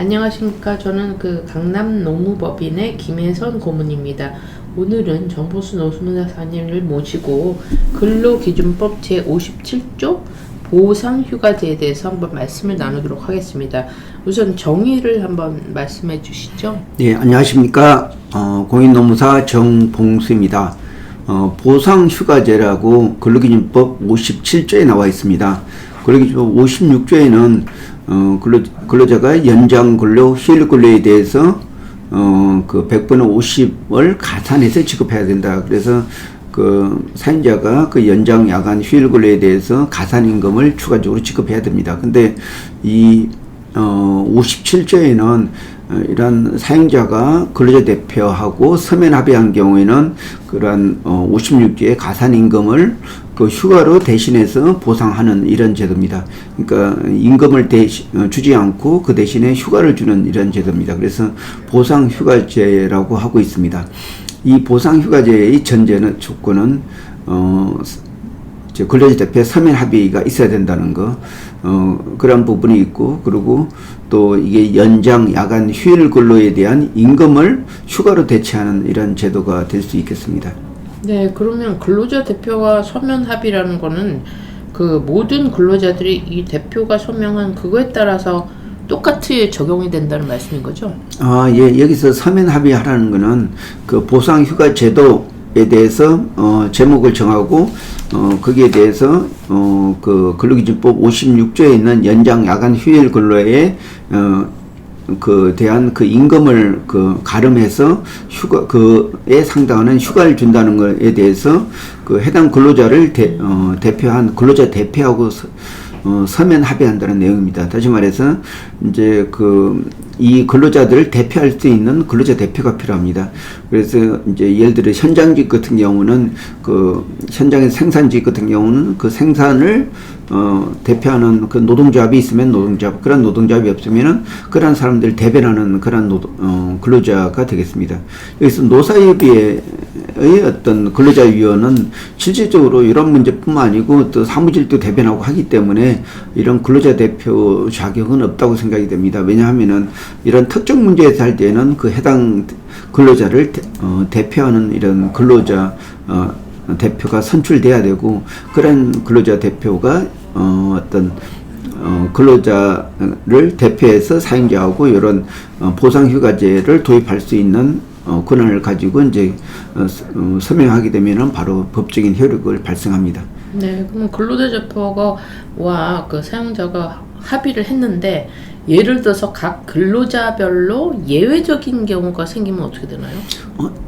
안녕하십니까. 저는 강남 노무법인의 김혜선 고문입니다. 오늘은 정보수 노무사님을 모시고 근로기준법 제57조 보상휴가제에 대해서 한번 말씀을 나누도록 하겠습니다. 우선 정의를 한번 말씀해 주시죠. 네, 안녕하십니까. 공인노무사 정봉수입니다. 보상휴가제라고 근로기준법 57조에 나와 있습니다. 근로기준법 56조에는 근로자가 연장 근로, 휴일 근로에 대해서 100분의 50을 가산해서 지급해야 된다. 그래서 사용자가 연장, 야간, 휴일 근로에 대해서 가산임금을 추가적으로 지급해야 됩니다. 근데 이 57조에는 이런 사용자가 근로자 대표하고 서면 합의한 경우에는 그러한 56조의 가산임금을 휴가로 대신해서 보상하는 이런 제도입니다. 그러니까 임금을 주지 않고 그 대신에 휴가를 주는 이런 제도입니다. 그래서 보상휴가제라고 하고 있습니다. 이 보상휴가제의 전제는 조건은 근로자 대표의 서면 합의가 있어야 된다는 거, 그런 부분이 있고, 그리고 또 이게 연장, 야간, 휴일 근로에 대한 임금을 휴가로 대체하는 이런 제도가 될 수 있겠습니다. 네, 그러면 근로자 대표와 서면 합의라는 거는 모든 근로자들이 이 대표가 서명한 그거에 따라서 똑같이 적용이 된다는 말씀인 거죠? 예, 여기서 서면 합의하라는 거는 보상휴가 제도에 대해서 제목을 정하고 거기에 대해서 근로기준법 56조에 있는 연장, 야간, 휴일 근로에 대한 임금을 가름해서 그에 상당하는 휴가를 준다는 것에 대해서 해당 근로자를 대표한 근로자 대표하고 서면 합의한다는 내용입니다. 다시 말해서 이제 이 근로자들을 대표할 수 있는 근로자 대표가 필요합니다. 그래서 이제 예를 들어 현장직 같은 경우는 현장의 생산직 같은 경우는 생산을 대표하는 노동조합이 있으면 노동조합, 그런 노동조합이 없으면은 그런 사람들을 대변하는 그런 근로자가 되겠습니다. 여기서 노사협의회의 어떤 근로자위원은 실질적으로 이런 문제뿐만 아니고 또 사무실도 대변하고 하기 때문에 이런 근로자 대표 자격은 없다고 생각이 됩니다. 왜냐하면은 이런 특정 문제에서 할 때는 해당 근로자를 대표하는 이런 근로자 대표가 선출돼야 되고, 그런 근로자 대표가 근로자를 대표해서 사용자하고 이런 보상휴가제를 도입할 수 있는 권한을 가지고 이제 서명하게 되면은 바로 법적인 효력을 발생합니다. 네, 그럼 근로자 대표와 사용자가 합의를 했는데, 예를 들어서 각 근로자별로 예외적인 경우가 생기면 어떻게 되나요?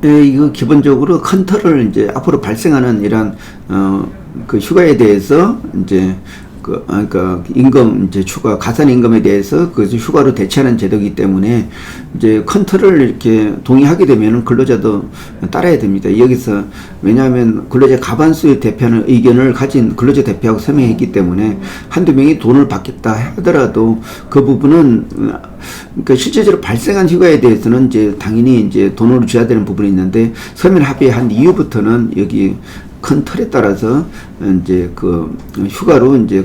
이거 기본적으로 큰 틀을 이제 앞으로 발생하는 이런 휴가에 대해서 이제 그러니까 임금 이제 추가 가산 임금에 대해서 휴가로 대체하는 제도이기 때문에 이제 큰 틀을 이렇게 동의하게 되면은 근로자도 따라야 됩니다. 여기서 왜냐하면 근로자 과반수의 대표하는 의견을 가진 근로자 대표하고 서명했기 때문에 한두 명이 돈을 받겠다 하더라도 그 부분은 그러니까 실제적으로 발생한 휴가에 대해서는 이제 당연히 이제 돈으로 줘야 되는 부분이 있는데, 서면 합의한 이후부터는 여기 큰 틀에 따라서 이제 휴가로 이제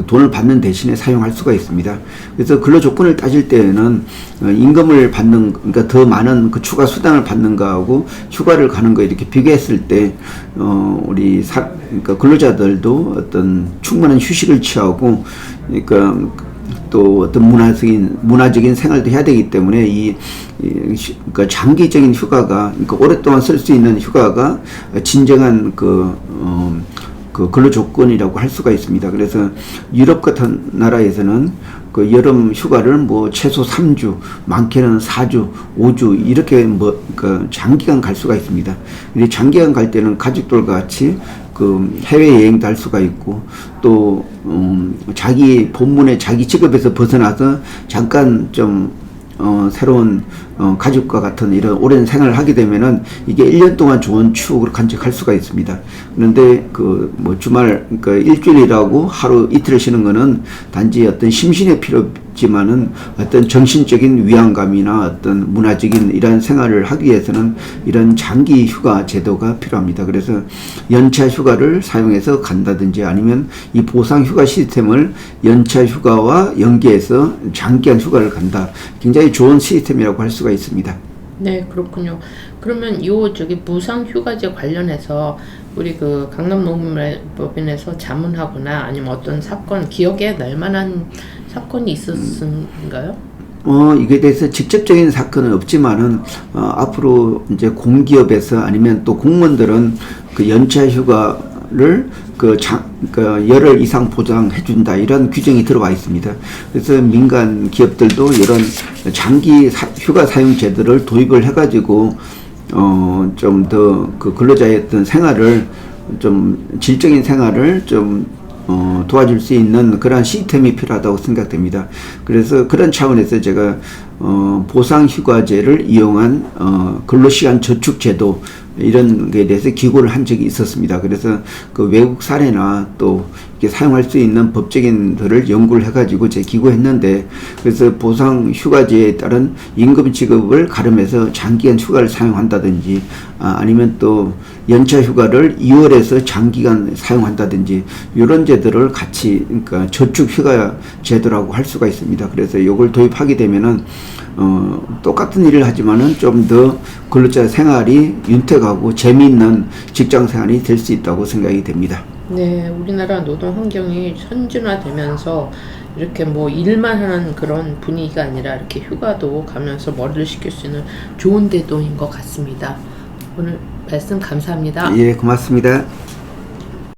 돈을 받는 대신에 사용할 수가 있습니다. 그래서 근로 조건을 따질 때에는 임금을 받는, 그러니까 더 많은 추가 수당을 받는 거하고 휴가를 가는 거 이렇게 비교했을 때 그러니까 근로자들도 어떤 충분한 휴식을 취하고, 그러니까 또 어떤 문화적인 생활도 해야 되기 때문에 그러니까 장기적인 휴가가, 그러니까 오랫동안 쓸 수 있는 휴가가 진정한 근로 조건이라고 할 수가 있습니다. 그래서 유럽 같은 나라에서는 여름 휴가를 최소 3주, 많게는 4주, 5주 이렇게 장기간 갈 수가 있습니다. 근데 장기간 갈 때는 가족들과 같이 해외여행도 할 수가 있고, 또 자기 본문의 자기 직업에서 벗어나서 잠깐 좀 새로운 가족과 같은 이런 오랜 생활을 하게 되면은 이게 1년 동안 좋은 추억으로 간직할 수가 있습니다. 그런데 주말, 그러니까 일주일이라고 하루 이틀을 쉬는 거는 단지 어떤 심신의 있지만은 어떤 정신적인 위안감이나 어떤 문화적인 이런 생활을 하기 위해서는 이런 장기 휴가 제도가 필요합니다. 그래서 연차 휴가를 사용해서 간다든지 아니면 이 보상 휴가 시스템을 연차 휴가와 연계해서 장기한 휴가를 간다. 굉장히 좋은 시스템이라고 할 수가 있습니다. 네, 그렇군요. 그러면 요 저기 무상휴가제 관련해서 우리 그 강남노무법인에서 자문하거나 아니면 어떤 사건 기억에 날 만한 사건이 있었는가요? 이게 대해서 직접적인 사건은 없지만은 앞으로 이제 공기업에서 아니면 또 공무원들은 그 연차 휴가를 그 열흘 이상 보장해 준다 이런 규정이 들어와 있습니다. 그래서 민간 기업들도 이런 장기 휴가 사용 제도를 도입을 해가지고 좀 더 그 근로자의 어떤 생활을 좀 질적인 생활을 좀 도와줄 수 있는 그런 시스템이 필요하다고 생각됩니다. 그래서 그런 차원에서 제가 보상휴가제를 이용한 근로시간 저축제도 이런 것에 대해서 기고를 한 적이 있었습니다. 그래서 그 외국 사례나 또 이렇게 사용할 수 있는 법적인들을 연구를 해가지고 제가 기고했는데, 그래서 보상휴가제에 따른 임금 지급을 가름해서 장기간 휴가를 사용한다든지 아니면 또 연차 휴가를 2월에서 장기간 사용한다든지 이런 제도를 같이 그러니까 저축 휴가 제도라고 할 수가 있습니다. 그래서 이걸 도입하게 되면은 똑같은 일을 하지만은 좀 더 근로자 생활이 윤택하고 재미있는 직장 생활이 될 수 있다고 생각이 됩니다. 네, 우리나라 노동 환경이 선진화되면서 이렇게 뭐 일만 하는 그런 분위기가 아니라 이렇게 휴가도 가면서 머리를 식힐 수 있는 좋은 제도인 것 같습니다. 오늘 말씀 감사합니다. 예, 고맙습니다.